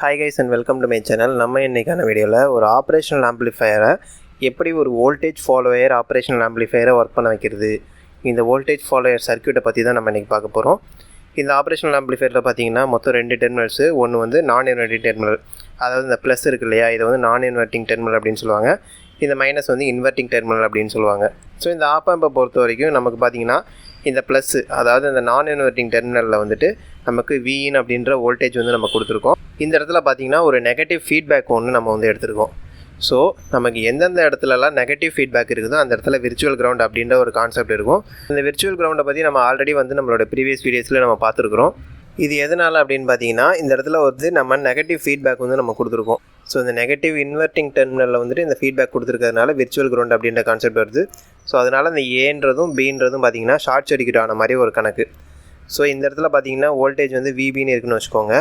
Hi guys and welcome to my channel. நம்ம இன்றைக்கான வீடியோவில் ஒரு ஆப்ரேஷனல் ஆம்ப்ளிஃபையரை எப்படி ஒரு வோல்டேஜ் ஃபாலோயர் ஆப்ரேஷனல் ஆம்ப்ளிஃபையரை ஒர்க் பண்ண வைக்கிறது, இந்த வோல்டேஜ் ஃபாலோயர் சர்க்யூட்டை பற்றி தான் நம்ம இன்றைக்கி பார்க்க போகிறோம். இந்த ஆப்ரேஷனல் ஆம்ப்ளிஃபையரில் பார்த்தீங்கன்னா மொத்தம் 2 டெர்மினல்ஸு. ஒன்று வந்து நான் இன்வெர்ட்டிங் டெர்மினல், அதாவது இந்த ப்ளஸ் இருக்குது இல்லையா, இதை வந்து நான் இன்வெர்ட்டிங் டெர்மினல் அப்படின்னு சொல்லுவாங்க. இந்த மைனஸ் வந்து இன்வெர்ட்டிங் டெர்மினல் அப்படின்னு சொல்லுவாங்க. ஸோ இந்த ஆப் ஆம்பை பொறுத்த வரைக்கும் நமக்கு பார்த்திங்கன்னா இந்த ப்ளஸ்ஸு, அதாவது இந்த நான் இன்வெர்ட்டிங் டெர்மினலில் வந்துட்டு நமக்கு Vin அப்படின்ற வோல்டேஜ் வந்து நம்ம கொடுத்துருக்கோம். இந்த இடத்துல பார்த்திங்கன்னா ஒரு நெகட்டிவ் ஃபீட்பேக் ஒன்று நம்ம வந்து எடுத்துருக்கோம். ஸோ நமக்கு எந்தெந்த இடத்துலலாம் நெகட்டிவ் ஃபீட்பேக் இருக்குதோ அந்த இடத்துல விர்ச்சுவல் கிரவுண்ட் அப்படின்ற ஒரு கான்செப்ட் இருக்கும். இந்த விர்ச்சுவல் கிரவுண்டை பற்றி நம்ம ஆல்ரெடி வந்து நம்மளோட ப்ரீவியஸ் வீடியோஸில் நம்ம பார்த்துருக்குறோம். இது எதனால் அப்படின்னு பார்த்தீங்கன்னா, இந்த இடத்துல வந்து நம்ம நெகட்டிவ் ஃபீட்பேக் வந்து நம்ம கொடுத்துருக்கோம். ஸோ இந்த நெகட்டிவ் இன்வெர்ட்டிங் டெர்மினலில் வந்துட்டு இந்த ஃபீட்பேக் கொடுத்துருக்கிறதுனால விர்ச்சுவல் கிரவுண்ட் அப்படின்ற கான்செப்ட் வருது. ஸோ அதனால் இந்த ஏன்றதும் பீன்றதும் பார்த்திங்கன்னா ஷார்ட் சர்க்யூட் ஆன மாதிரி ஒரு கணக்கு. ஸோ இந்த இடத்துல பார்த்திங்கன்னா வோல்டேஜ் வந்து விபின்னு இருக்குன்னு வச்சுக்கோங்க.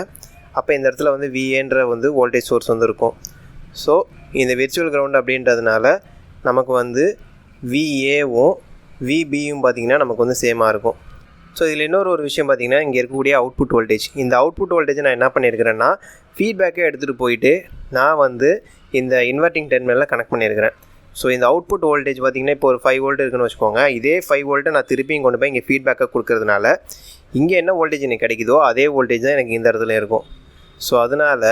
அப்போ இந்த இடத்துல வந்து விஏன்ற வந்து வோல்டேஜ் சோர்ஸ் வந்து இருக்கும். ஸோ இந்த விர்ச்சுவல் கிரவுண்ட் அப்படின்றதுனால நமக்கு வந்து விஏவும் விபியும் பார்த்திங்கன்னா நமக்கு வந்து சேமாக இருக்கும். ஸோ இதில் இன்னொரு விஷயம் பார்த்திங்கன்னா, இங்கே இருக்கக்கூடிய அவுட்புட் வோல்டேஜ், இந்த அவுட்புட் வோல்டேஜ் நான் என்ன பண்ணியிருக்கிறேன்னா ஃபீட்பேக்கே எடுத்துகிட்டு போயிட்டு நான் வந்து இந்த இன்வெர்ட்டிங் டெர்மினலில் கனெக்ட் பண்ணியிருக்கிறேன். ஸோ இந்த அவுட்புட் வோல்டேஜ் பார்த்திங்கன்னா இப்போ ஒரு 5 வோல்ட் இருக்குன்னு வச்சுக்கோங்க. இதே 5 வோல்ட்டை நான் திருப்பியும் கொண்டு போய் இங்கே ஃபீட்பேக்காக கொடுக்கறதுனால இங்கே என்ன வோல்டேஜ் எனக்கு கிடைக்குதோ அதே வோல்டேஜ் தான் எனக்கு இந்த இடத்துல இருக்கும். ஸோ அதனால்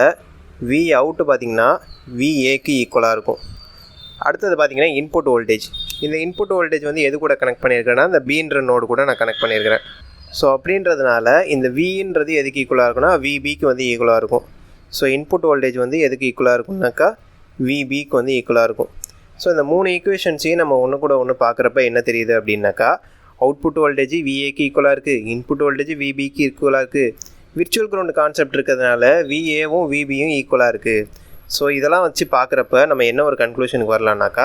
வி அவுட்டு பார்த்திங்கன்னா விஏக்கு ஈக்குவலாக இருக்கும். அடுத்தது பார்த்திங்கன்னா இன்புட் வோல்டேஜ். இந்த இன்புட் வோல்டேஜ் வந்து எது கூட கனெக்ட் பண்ணியிருக்கேன்னா இந்த பீன்ற நோடு கூட நான் கனெக்ட் பண்ணியிருக்கிறேன். ஸோ அப்படின்றதுனால இந்த வின்றது எதுக்கு ஈக்குவலாக இருக்குன்னா விபிக்கு வந்து ஈக்குவலாக இருக்கும். ஸோ இன்புட் வோல்டேஜ் வந்து எதுக்கு ஈக்குவலாக இருக்கும்னாக்கா விபிக்கு வந்து ஈக்குவலாக இருக்கும். ஸோ இந்த 3 ஈக்குவேஷன்ஸையும் நம்ம ஒன்று கூட ஒன்று பார்க்குறப்ப என்ன தெரியுது அப்படின்னாக்கா, அவுட்புட் வோல்டேஜ் விஏக்கு ஈக்குவலாக இருக்குது, இன்புட் வோல்டேஜ் விபிக்கு ஈக்குவலாக இருக்குது, விர்ச்சுவல் கிரவுண்ட் கான்செப்ட் இருக்கிறதுனால விஏவும் விபியும் ஈக்குவலாக இருக்குது. ஸோ இதெல்லாம் வச்சு பார்க்குறப்ப நம்ம என்ன ஒரு கன்க்ளூஷனுக்கு வரலான்னாக்கா,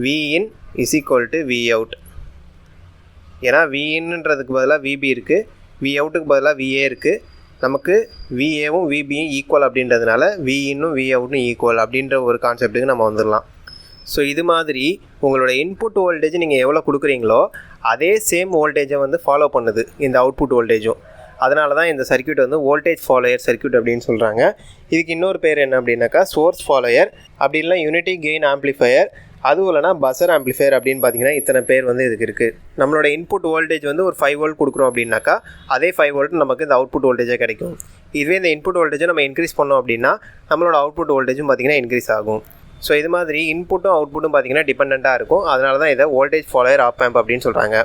Vin is equal to V out. ஏன்னா Vinன்றதுக்கு பதிலாக விபி இருக்குது, வி அவுட்டுக்கு பதிலாக விஏ இருக்குது. நமக்கு விஏவும் விபியும் ஈக்குவல் அப்படின்றதுனால Vinனும் வி அவுட்டும் ஈக்குவல் அப்படின்ற ஒரு கான்செப்ட்டுக்கு நம்ம வந்துடலாம். ஸோ இது மாதிரி உங்களோட இன்புட் வோல்டேஜ் நீங்கள் எவ்வளோ கொடுக்குறீங்களோ அதே சேம் வோல்டேஜை வந்து ஃபாலோ பண்ணுது இந்த அவுட்புட் வோல்டேஜும். அதனால தான் இந்த சர்க்யூட் வந்து வோல்டேஜ் ஃபாலோயர் சர்க்யூட் அப்படின்னு சொல்கிறாங்க. இதுக்கு இன்னொரு பேர் என்ன அப்படின்னாக்கா சோர்ஸ் ஃபாலோயர், அப்படி இல்லைனா யூனிட்டி கெயின் ஆம்ப்ளிஃபையர், அதுவும் இல்லைனா பஸர் ஆம்ப்ளிஃபையர் அப்படின்னு பார்த்தீங்கன்னா இத்தனை பேர் வந்து இதுக்கு இருக்குது. நம்மளோட இன்புட் வோல்டேஜ் வந்து ஒரு 5 வோல்ட் கொடுக்குறோம் அப்படின்னாக்கா அதே 5 வோல்ட் நமக்கு இந்த அவுட்புட் வோல்டேஜாக கிடைக்கும். இதுவே இந்த இன்புட் வோல்டேஜை நம்ம இன்க்ரீஸ் பண்ணோம் அப்படின்னா நம்மளோட அவுட்புட் வோல்டேஜும் பார்த்திங்கன்னா இன்க்ரீஸ் ஆகும். ஸோ இது மாதிரி இன்புட்டும் அவுட்புட்டும் பார்த்திங்கன்னா டிபெண்ட்டாக இருக்கும். அதனால தான் இதை வோல்டேஜ் ஃபாலோயர் ஆப் ஆம்ப் அப்படின்னு சொல்கிறாங்க.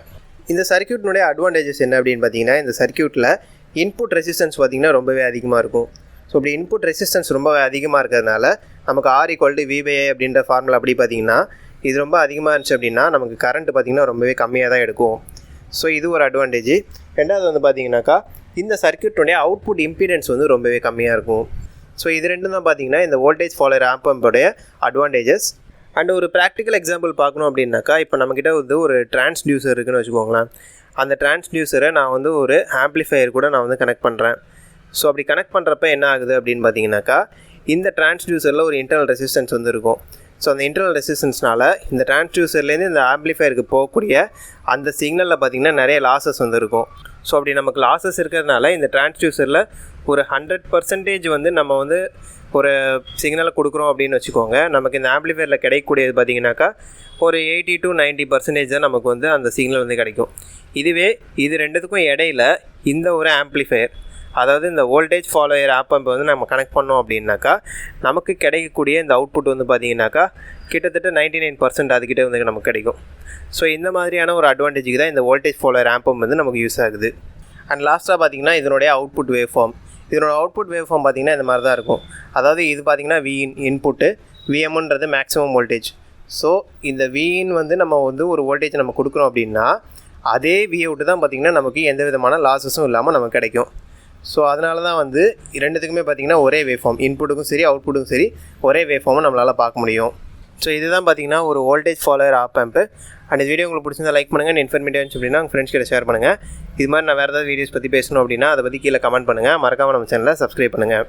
இந்த சர்க்யூட்னுடைய அட்வான்டேஜஸ் என்ன அப்படின்னு பார்த்தீங்கன்னா, இந்த சர்க்யூட்டில் இன்புட் ரெசிஸ்டன்ஸ் பார்த்திங்கன்னா ரொம்பவே அதிகமாக இருக்கும். ஸோ இப்படி இன்புட் ரெசிஸ்டன்ஸ் ரொம்ப அதிகமாக இருக்கிறதுனால நமக்கு R = V/I அப்படின்ற ஃபார்முலா அப்படி பார்த்திங்கன்னா இது ரொம்ப அதிகமாக இருந்துச்சு அப்படின்னா நமக்கு கரண்ட் பார்த்திங்கன்னா ரொம்பவே கம்மியாக தான் எடுக்கும். ஸோ இது ஒரு அட்வான்டேஜ். ரெண்டாவது வந்து பார்த்திங்கனாக்கா இந்த சர்க்யூட்னுடைய அவுட்புட் இம்பிடன்ஸ் வந்து ரொம்பவே கம்மியாக இருக்கும். ஸோ இது ரெண்டும் தான் பார்த்திங்கன்னா இந்த வோல்டேஜ் ஃபாலோயர் ஆப் ஆம்போடைய அட்வான்டேஜஸ். அண்ட் ஒரு ப்ராக்டிக்கல் எக்ஸாம்பிள் பார்க்கணும் அப்படின்னாக்கா, இப்போ நம்மக்கிட்ட வந்து ஒரு டிரான்ஸ்டியூசர் இருக்குதுன்னு வச்சுக்கோங்களேன். அந்த டிரான்ஸ்டியூசரை நான் வந்து ஒரு ஆம்ப்ளிஃபையர் கூட நான் வந்து கனெக்ட் பண்ணுறேன். ஸோ அப்படி கனெக்ட் பண்ணுறப்ப என்ன ஆகுது அப்படின்னு பார்த்தீங்கன்னாக்கா, இந்த டிரான்ஸ்டியூசரில் ஒரு இன்டர்னல் ரெசிஸ்டன்ஸ் வந்து இருக்கும். ஸோ அந்த இன்டர்னல் ரெசிஸ்டன்ஸ்னால் இந்த டிரான்ஸ்டியூசர்லேருந்து இந்த ஆம்ப்ளிஃபையருக்கு போகக்கூடிய அந்த சிக்னலில் பார்த்திங்கன்னா நிறைய லாஸஸ் வந்து இருக்கும். ஸோ அப்படி நமக்கு லாஸஸ் இருக்கிறதுனால இந்த டிரான்ஸ்டியூசரில் ஒரு 100% வந்து நம்ம வந்து ஒரு சிக்னலை கொடுக்குறோம் அப்படின்னு வச்சுக்கோங்க. நமக்கு இந்த ஆம்ப்ளிஃபையரில் கிடைக்கக்கூடியது பார்த்திங்கனாக்கா ஒரு 80 to 90% தான் நமக்கு வந்து அந்த சிக்னல் வந்து கிடைக்கும். இதுவே இது ரெண்டுத்துக்கும் இடையில இந்த ஒரு ஆம்ப்ளிஃபையர், அதாவது இந்த வோல்டேஜ் ஃபாலோயர் ஆப் ஆம்பை வந்து நம்ம கனெக்ட் பண்ணோம் அப்படின்னாக்கா நமக்கு கிடைக்கக்கூடிய இந்த அவுட்புட் வந்து பார்த்திங்கனாக்கா கிட்டத்தட்ட 99% அதுக்கிட்ட வந்து நமக்கு கிடைக்கும். ஸோ இந்த மாதிரியான ஒரு அட்வான்டேஜுக்கு தான் இந்த வோல்டேஜ் ஃபாலோயர் ஆப் ஆம்ப் வந்து நமக்கு யூஸ் ஆகுது. அண்ட் லாஸ்ட்டாக பார்த்திங்கன்னா இதனுடைய அவுட்புட் வேவ் ஃபார்ம், இதனோட அவுட்புட் வேவ் ஃபார்ம் பார்த்திங்கன்னா இந்த மாதிரி தான் இருக்கும். அதாவது இது பார்த்திங்கன்னா Vin இன்புட்டு, Vmன்றது மேக்ஸிமம் வோல்டேஜ். ஸோ இந்த Vin வந்து நம்ம வந்து ஒரு வோல்டேஜ் நம்ம கொடுக்குறோம் அப்படின்னா அதே V அவுட்டு தான் பார்த்திங்கன்னா நமக்கு எந்த விதமான லாஸஸும் இல்லாமல் நமக்கு கிடைக்கும். ஸோ அதனால தான் வந்து ரெண்டுத்துக்குமே பார்த்திங்கன்னா ஒரே வேவ் ஃபார்ம், இன்புட்டுக்கும் சரி அவுட்புட்டுக்கும் சரி ஒரே வேவ் ஃபார்மும் நம்மளால் பார்க்க முடியும். ஸோ இதுதான் பார்த்திங்கன்னா ஒரு voltage follower op amp. And இந்த வீடியோ உங்களுக்கு பிடிச்சிருந்தா லைக் பண்ணுங்கள், இன்ஃபர்மேட்டிவ் இருந்துச்சு அப்படின்னா உங்கள் ஃப்ரெண்ட்ஸ் கிட்ட ஷேர் பண்ணுங்கள். இது மாதிரி நான் வேறு ஏதாவது வீடியோஸ் பற்றி பேசணும் அப்படின்னா அதை பற்றி கீழே கமெண்ட் பண்ணுங்கள். மறக்காமல் நம்ம சேனலை சப்ஸ்கிரைப் பண்ணுங்கள்.